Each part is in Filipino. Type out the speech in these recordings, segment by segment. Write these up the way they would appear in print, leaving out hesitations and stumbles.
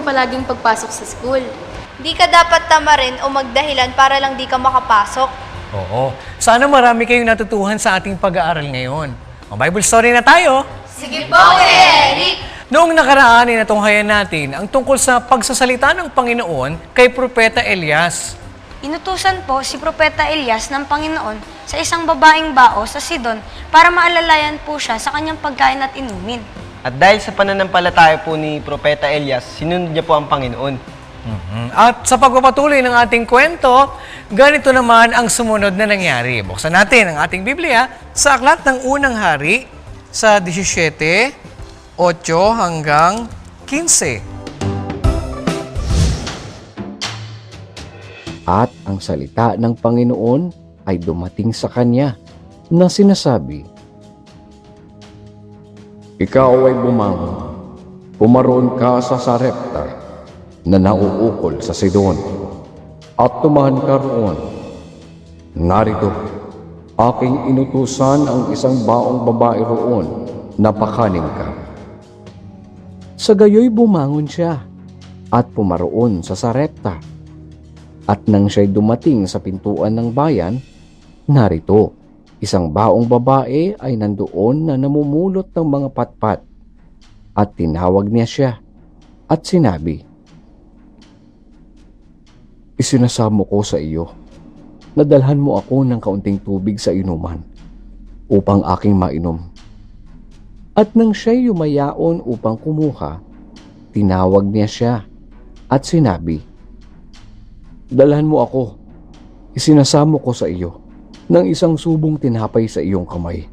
palaging pagpasok sa school. Di ka dapat tamarin o magdahilan para lang di ka makapasok. Oo. Sana marami kayong natutuhan sa ating pag-aaral ngayon. O Bible story na tayo. Sige po, Eric! Noong nakaraan ay natunghayan natin ang tungkol sa pagsasalita ng Panginoon kay Propeta Elias. Inutusan po si Propeta Elias ng Panginoon sa isang babaeng bao sa Sidon para maalalayan po siya sa kanyang pagkain at inumin. At dahil sa pananampalataya po ni Propeta Elias, sinunod niya po ang Panginoon. At sa pagpapatuloy ng ating kwento, ganito naman ang sumunod na nangyari. Buksan natin ang ating Biblia sa Aklat ng Unang Hari sa 17, 8 hanggang 15. At ang salita ng Panginoon ay dumating sa kanya na sinasabi, "Ikaw ay bumangon, pumaroon ka sa Sarepta na nauukol sa Sidon, at tumahan ka roon. Narito, aking inutusan ang isang baong babae roon na pakanin ka." Sa gayoy bumangon siya at pumaroon sa Sarepta. At nang siya'y dumating sa pintuan ng bayan, narito, isang baong babae ay nandoon na namumulot ng mga patpat. At tinawag niya siya at sinabi, "Isinasamo ko sa iyo, nadalhan mo ako ng kaunting tubig sa inuman, upang aking mainom." At nang siya'y yumayaon upang kumuha, tinawag niya siya at sinabi, "Dalhan mo ako, isinasamo ko sa iyo ng isang subong tinapay sa iyong kamay."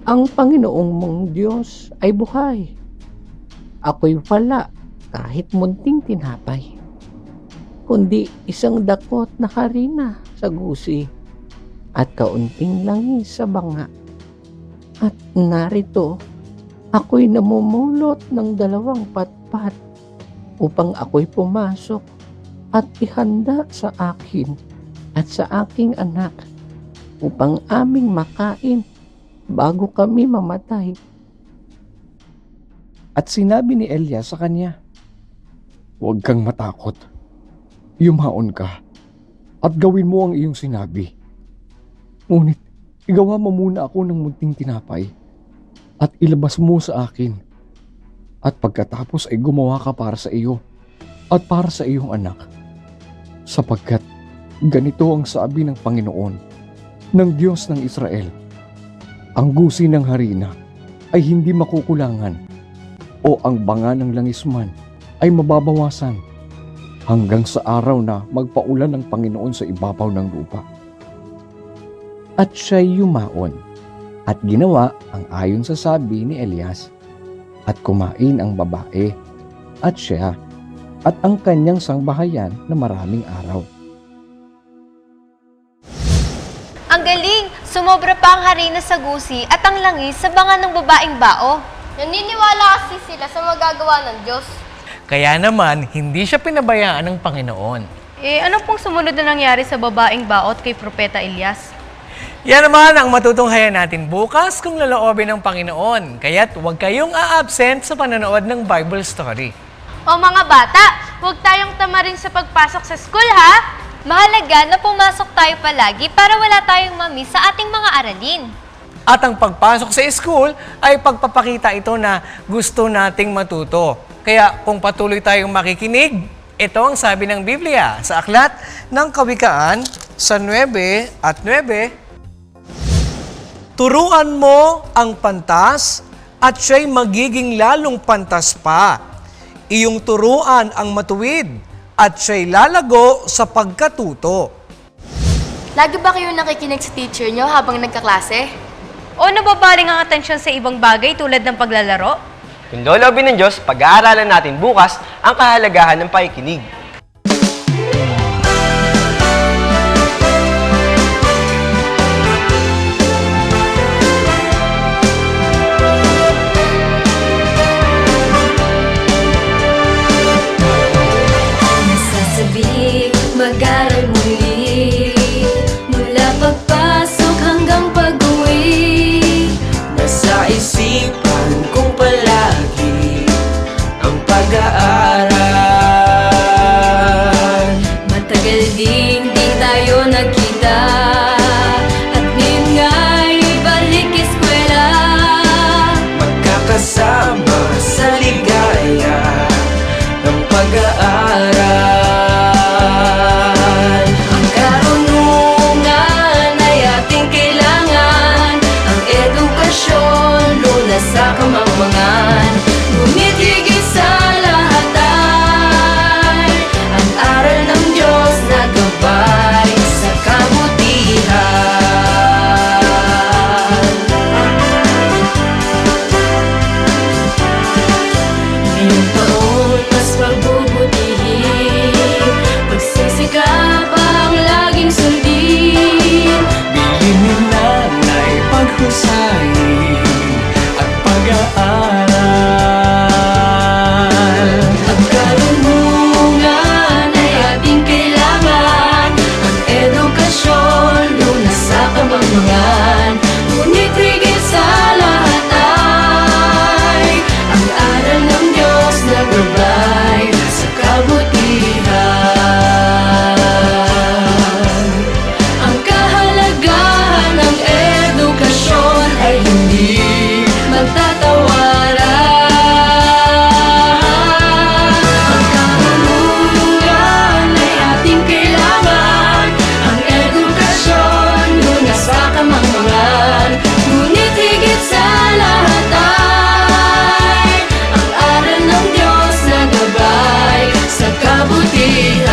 "Ang Panginoong mong Diyos ay buhay. Ako'y wala kahit munting tinapay, kundi isang dakot na harina sa gusi at kaunting langis sa banga. At narito, ako'y namumulot ng 2 patpat upang ako'y pumasok at ihanda sa akin at sa aking anak upang aming makain bago kami mamatay." At sinabi ni Elias sa kanya, "Huwag kang matakot. Yumaon ka at gawin mo ang iyong sinabi. Ngunit igawa mo muna ako ng munting tinapay at ilabas mo sa akin. At pagkatapos ay gumawa ka para sa iyo at para sa iyong anak. Sapagkat ganito ang sabi ng Panginoon, ng Diyos ng Israel, ang gusi ng harina ay hindi makukulangan o ang banga ng langis man ay mababawasan hanggang sa araw na magpaulan ng Panginoon sa ibabaw ng lupa." At siya'y yumaon at ginawa ang ayon sa sabi ni Elias. At kumain ang babae at siya at ang kanyang sangbahayan na maraming araw. Ang galing! Sumobra pa ang harina sa gusi at ang langis sa banga ng babaeng bao. Naniniwala kasi sila sa magagawa ng Diyos. Kaya naman, hindi siya pinabayaan ng Panginoon. Ano pong sumunod na nangyari sa babaeng baot kay Propeta Elias? Yan naman ang matutunghayan natin bukas kung laloobin ng Panginoon. Kaya't huwag kayong a-absent sa panonood ng Bible story. O mga bata, huwag tayong tamarin sa pagpasok sa school ha! Mahalaga na pumasok tayo palagi para wala tayong mamiss sa ating mga aralin. At ang pagpasok sa school ay pagpapakita ito na gusto nating matuto. Kaya kung patuloy tayong makikinig, ito ang sabi ng Biblia sa Aklat ng Kawikaan sa 9 at 9, "Turuan mo ang pantas at siya'y magiging lalong pantas pa. Iyong turuan ang matuwid at siya'y lalago sa pagkatuto." Lagi ba kayo nakikinig sa teacher nyo habang nagkaklase? O nababaling ang atensyon sa ibang bagay tulad ng paglalaro? Kung loloobin ng Diyos, pag-aaralan natin bukas ang kahalagahan ng pakikinig. Nasasabi, mag-aral muli, mula pagpasok hanggang pag-uwi. Nasa isipan kong palagi ang pag-aaral. Ang karunungan ay ating kailangan, ang edukasyon lunas sa kamangmangan. Ngunit higit sa lahat ay ang aral ng Diyos na gabay sa kabutihan. Ngayong taon mas pagbubutihin, pagsisikap ang laging sundin. Bilhin lang ay paghusayin at pag-aaral. Ang karunungan ay ating kailangan, ang edukasyon lunas sa kamangmangan. Ngunit higit sa lahat ay ang aral ng Diyos na gabay sa kabutihan. Ang kahalagahan ng edukasyon ay hindi magtatawaran. Ang karunungan ay ating kailangan, ang edukasyon lunas sa kamangmangan. Ngunit higit sa lahat ay ang aral ng Diyos na gabay sa kabutihan.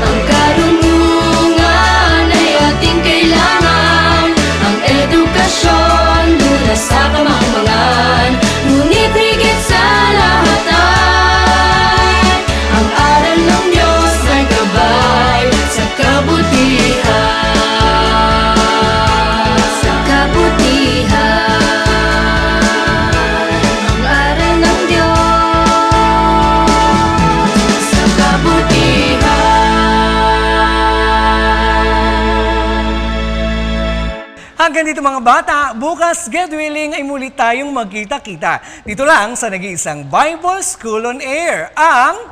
Ang karunungan ay ating kailangan, ang edukasyon lunas sa kamangmangan. Ngunit higit sa lahat ay ang aral ng Diyos na gabay sa kabutihan. Sa kabutihan. Ang aral ng Diyos sa kabutihan. Hanggang dito mga bata, bukas, God willing, ay muli tayong magkita-kita. Dito lang sa nag-iisang Bible School on Air, ang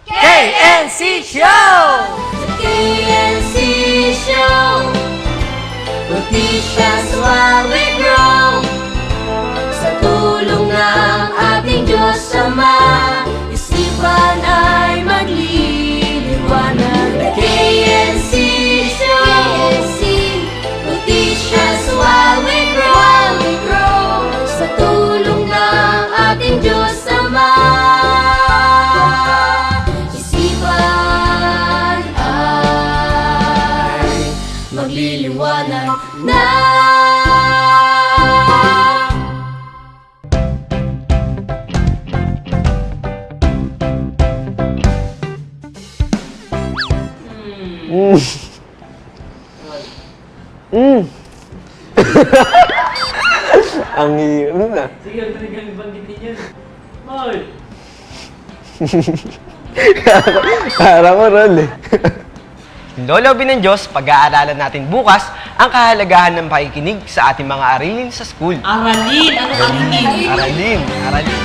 KNC Show! KNC Show, Noticias while we grow. Sa tulong ng ating Diyos Ama, isipan ay magliliwanag. KNC Show, Noticias while we grow. Sa tulong ng ating Diyos Ama, isipan ay magliliwanag na. Ang hirap na. Para ko rol eh. Lolobin ng Diyos, pag-aaralan natin bukas ang kahalagahan ng pakikinig sa ating mga arilin sa school. Aralin! Anong aralin? Aralin.